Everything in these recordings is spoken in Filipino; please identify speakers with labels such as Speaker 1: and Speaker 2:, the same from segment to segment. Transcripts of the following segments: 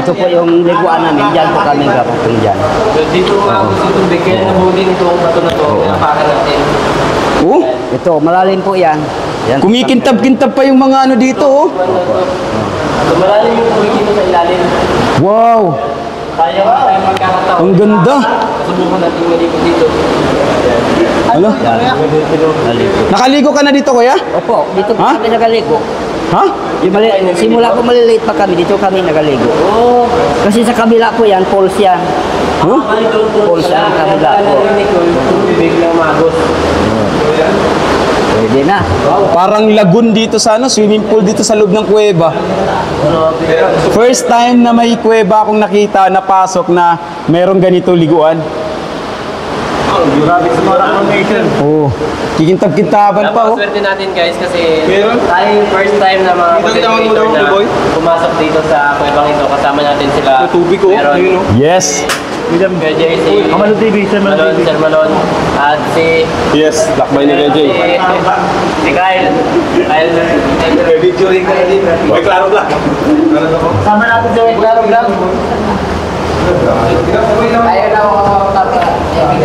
Speaker 1: ito po yung liguan namin. Diyan po kami gapatong dyan.
Speaker 2: Dito nga gusto tubig. Kaya nabuli nitong bato na to. Pinapakan natin.
Speaker 3: Oh,
Speaker 1: Ito, malalim po yan. Yan.
Speaker 3: kumikintab-kintab pa yung mga ano dito, oh.
Speaker 2: So, malalim yung tubig dito sa ilalim.
Speaker 3: Wow,
Speaker 2: Kaya magkakataon.
Speaker 3: ang ganda.
Speaker 2: Subukan natin malikot dito.
Speaker 3: Ano?
Speaker 1: Yan. Naligo.
Speaker 3: Nakaligo ka na dito, kuya?
Speaker 1: Opo, dito po
Speaker 3: Ha?
Speaker 1: kami nagaligo.
Speaker 3: Ha?
Speaker 1: Simula po maliliit pa kami, dito kami nagaligo.
Speaker 2: Oo.
Speaker 1: Kasi sa kabila po yan, falls yan.
Speaker 3: Huh?
Speaker 1: Falls yan, kabila po.
Speaker 2: Narinig ko yung tubig ng magos.
Speaker 1: Pwede na.
Speaker 3: Parang lagoon dito sa ano, swimming pool dito sa loob ng kuweba. First time na may kuweba akong nakita, napasok na merong ganito liguan.
Speaker 2: Grabe sa mga formation.
Speaker 3: Oh, kikintab-kintaban pa, oh.
Speaker 2: Napakaswerte natin guys kasi
Speaker 4: Meron?
Speaker 2: tayo first time na mga
Speaker 4: Ito,
Speaker 2: content creator
Speaker 4: tawag mo,
Speaker 2: na
Speaker 4: boy.
Speaker 2: pumasok dito sa kuwebang ito. Kasama natin sila.
Speaker 4: May tubig, oh.
Speaker 2: Meron.
Speaker 4: Ayun, oh.
Speaker 3: Yes.
Speaker 2: Kuya JC.
Speaker 4: Kamalo TV, Sir Malon TV.
Speaker 2: Sir Malon. At si...
Speaker 4: Yes, lakbay ni Jay.
Speaker 2: Si Kyle.
Speaker 4: Video rin ka na din. May klaro lang.
Speaker 2: Sama natin si Klaro Vlog. Ayaw na ako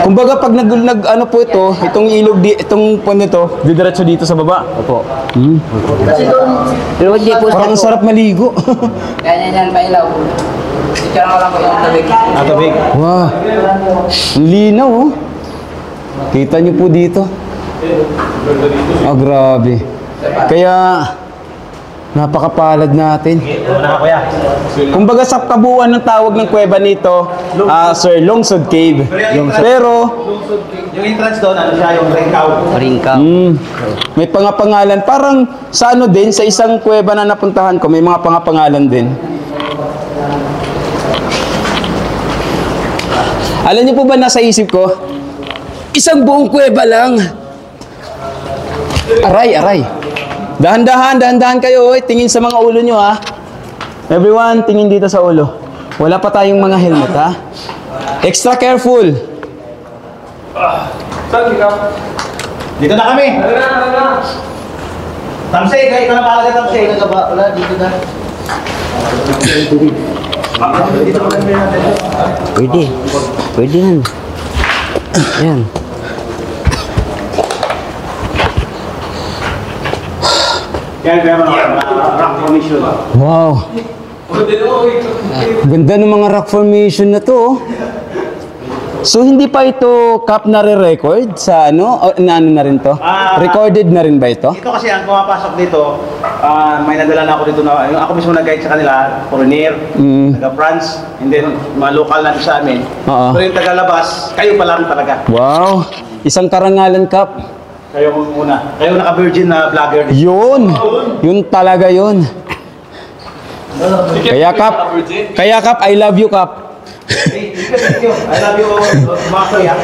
Speaker 3: Kumbaga pag ano po ito, itong ilog itong pond nito, didiretso dito sa baba.
Speaker 1: Opo.
Speaker 2: Kasi doon,
Speaker 1: Pero hindi po
Speaker 3: Parang ang
Speaker 1: siya
Speaker 3: sarap maligo.
Speaker 2: ganyan yan pailaw. Ikaw na lang ko yung tabig.
Speaker 4: Tabig.
Speaker 3: Wow. Ang linaw, oh. Kita niyo po dito. Ah, grabe. Kaya napakapalad natin.
Speaker 4: Una ka, kuya.
Speaker 3: Kumbaga sa kabuuan ng tawag ng kuweba nito, Sir, Lungsod Cave. Pero
Speaker 4: Yung entrance doon, ano siya, yung ringkaw.
Speaker 1: ringka.
Speaker 3: may pangapangalan. Parang sa ano din, sa isang kuweba na napuntahan ko, may mga pangapangalan din. Alam niyo po ba nasa isip ko? Isang buong kuweba lang. Aray. Dahan-dahan kayo, oy. Tingin sa mga ulo nyo, ha. Everyone, tingin dito sa ulo. Wala pa tayong mga helmet, ha. Extra careful.
Speaker 4: Saan ikaw? Dito na kami. Tamsay, kayo ikaw na pala ka, Tamsay.
Speaker 2: Wala, dito na.
Speaker 1: Pwede. Pwede yan. Yan.
Speaker 4: Yan, meron rock formation.
Speaker 3: Wow. Ganda ng mga rock formation na to, oh. So, hindi pa ito Kap nare-record sa ano? O, na ano na rin to? Recorded na rin ba ito?
Speaker 4: Ito kasi ang pumapasok dito, may nadala na ako dito na, yung ako mismo nag-guide sa kanila, foreigner, taga-France, and then mga local na sa amin.
Speaker 3: Oo.
Speaker 4: Pero yung taga-labas, kayo pa lang talaga.
Speaker 3: Wow. Isang karangalan, Kap.
Speaker 4: Kayo muna. Kayo naka-virgin na vlogger.
Speaker 3: Yun. Yun talaga yun. Kaya Kap, I love you, Kap.
Speaker 4: Thank you. I love you, mga kuya.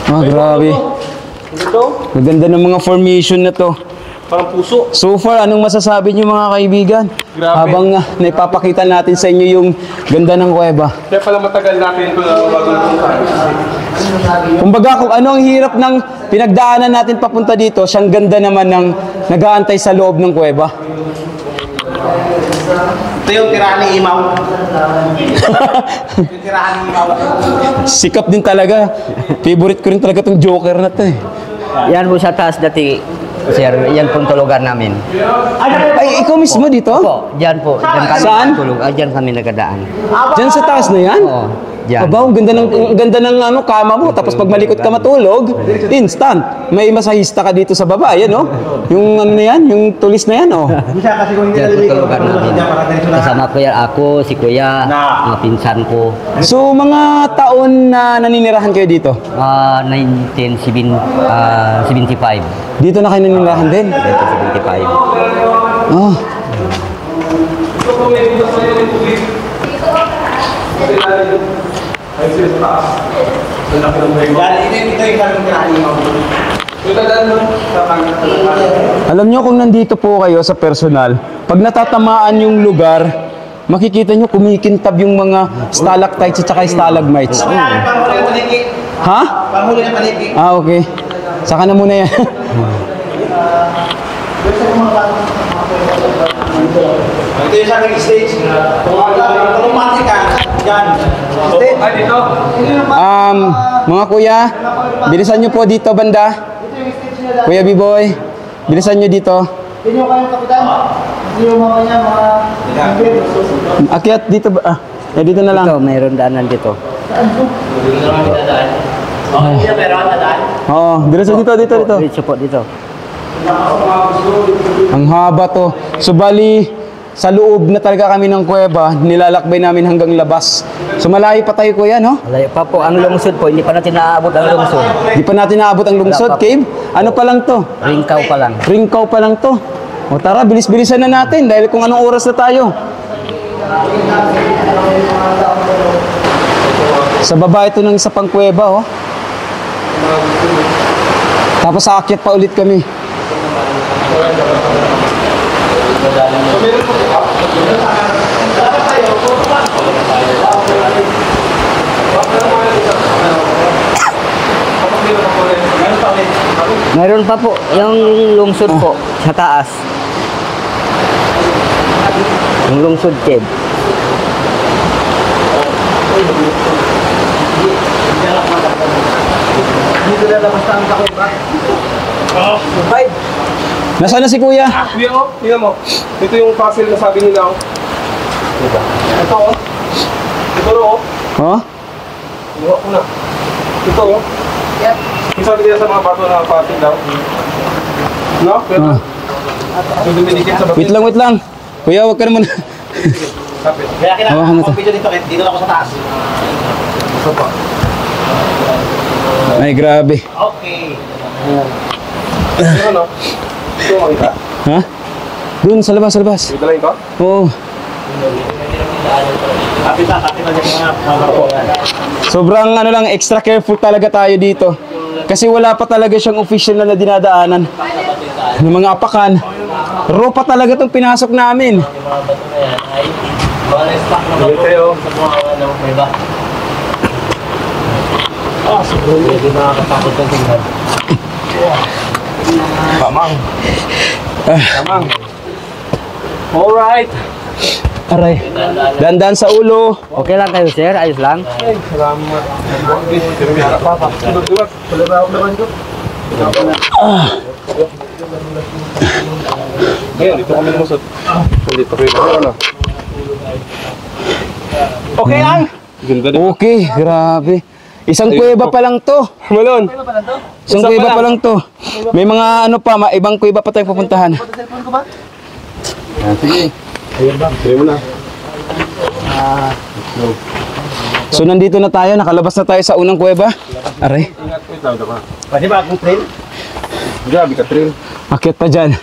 Speaker 3: Ah, grabe. Maganda ng mga formation na to.
Speaker 4: Parang puso.
Speaker 3: So far, anong masasabi niyo mga kaibigan?
Speaker 4: Grabe.
Speaker 3: Habang naipapakita natin sa inyo yung ganda ng kuweba.
Speaker 4: Kaya pala matagal natin ito na bagong puntahan.
Speaker 3: Kumbaga kung ano ang hirap ng pinagdaanan natin papunta dito, siyang ganda naman ng nag-aantay sa loob ng kuweba.
Speaker 4: Ito yung tirahan ni Imaw. Yung tirahan ni Imaw.
Speaker 3: Sikap din talaga. Favorite ko rin talaga tong Joker na to, eh.
Speaker 1: Yan po sa taas dati, sir. Yan pong tulugan namin.
Speaker 3: Ay, ikaw mismo dito?
Speaker 1: Opo, dyan po. Dyan kami
Speaker 3: Saan?
Speaker 1: natulog. Dyan kami nagadaan.
Speaker 3: Diyan sa taas na yan?
Speaker 1: Oo, dyan.
Speaker 3: Aba, ang ganda ng ano, kama mo. Tapos pag malikot ka matulog, instant. May masahista ka dito sa baba. Yan, oh. Yung ano na yan, yung tulis na yan, oh.
Speaker 4: Siya kasi kung hindi
Speaker 1: Yan po
Speaker 4: naliligo,
Speaker 1: tulugan namin. Kasama po yan ako, si kuya, mga pinsan ko.
Speaker 3: So, mga taon na naninirahan kayo dito?
Speaker 1: 1975.
Speaker 3: Dito na kayo naninirahan din?
Speaker 1: 1975.
Speaker 3: Oh.
Speaker 4: Ito yung tirahan ni Imaw.
Speaker 3: Alam nyo kung nandito po kayo sa personal, pag natatamaan yung lugar, makikita nyo kumikintab yung mga stalactites at saka stalagmites. Ha?
Speaker 4: Panghuli ng paligi.
Speaker 3: Ah, okay. Saka na muna yan.
Speaker 4: Ito yung sa aking stage. Kung umati ka, yan. Dito.
Speaker 3: Mga kuya, bilisan nyo po dito banda. Kuya B-boy, bilisan nyo dito.
Speaker 5: Hindi nyo kayong kapitan? Hindi nyo mga kanya, mga...
Speaker 3: Akyat dito ba? Dito na lang.
Speaker 1: Ito, mayroon daanan dito.
Speaker 3: Oo, diretso dito.
Speaker 1: Diretso po dito.
Speaker 3: Ang haba to. So bali, sa loob na talaga kami ng kuweba, nilalakbay namin hanggang labas. So malayo pa tayo kuya, no?
Speaker 1: Malayo pa po ang lungsod po, hindi pa natin naabot ang lungsod.
Speaker 3: Di pa natin naabot ang lungsod,
Speaker 1: Wala pa po.
Speaker 3: cave. Ano pa lang to?
Speaker 1: Ringkaw pa lang.
Speaker 3: Ringkaw pa lang to. O tara, bilis-bilisan na natin dahil kung anong oras na tayo. Sa baba ito ng isa pang kuweba, oh. Tapos aakyat pa ulit kami.
Speaker 1: Mayroon pa po, yung lungsod po, sa taas. Yung lungsod, Cave.
Speaker 5: Dito na labas na ang takot ba? Five.
Speaker 3: Nasaan na si kuya?
Speaker 6: Kuya mo, tingnan mo. Ito yung puzzle na sabi nila. Ito oh. Ito oh.
Speaker 3: Oh?
Speaker 6: Inuha ko na. Ito oh.
Speaker 5: Yan.
Speaker 6: Yung sabi nila sa mga bato na puzzle daw. No? Pero, yung duminikit sa bato.
Speaker 3: Wait lang. Kuya, wag ka naman.
Speaker 6: Kapit.
Speaker 4: Kaya
Speaker 3: Hawakan mo to.
Speaker 4: kailangan video dito, dito lang ako sa taas.
Speaker 6: Ito pa.
Speaker 3: Ay, grabe.
Speaker 4: Okay.
Speaker 6: Ito no? Ito makita.
Speaker 3: Ha? Doon, sa labas.
Speaker 6: Ito lang ito?
Speaker 3: Oo.
Speaker 4: Kapit na dyan mga barko.
Speaker 3: Sobrang ano lang, extra careful talaga tayo dito. Kasi wala pa talaga siyang official na dinadaanan ng mga apakan. Raw pa talaga itong pinasok namin.
Speaker 6: Ito kayo. Tamang. Tamang. Alright.
Speaker 3: Aray. Dandan sa ulo.
Speaker 1: Okay lang kayo, sir? Ayos lang?
Speaker 6: Salamat. Duwat. Ngayon, dito kami lumusot. Dito kayo na.
Speaker 4: Okay lang.
Speaker 6: Ganda din.
Speaker 3: Okay, grabe. Isang kuweba pa lang to.
Speaker 6: Malon.
Speaker 3: Isang kuweba pa lang to. May mga ano pa, ibang kuweba pa tayong pupuntahan.
Speaker 5: Cellphone ko ba?
Speaker 6: Sige. Sige mo na.
Speaker 3: So nandito na tayo, nakalabas na tayo sa unang kuweba. Aray,
Speaker 6: Ingat ko ito.
Speaker 4: Pwede ba akong trail?
Speaker 6: Grabe ka, Trill.
Speaker 3: akit pa dyan.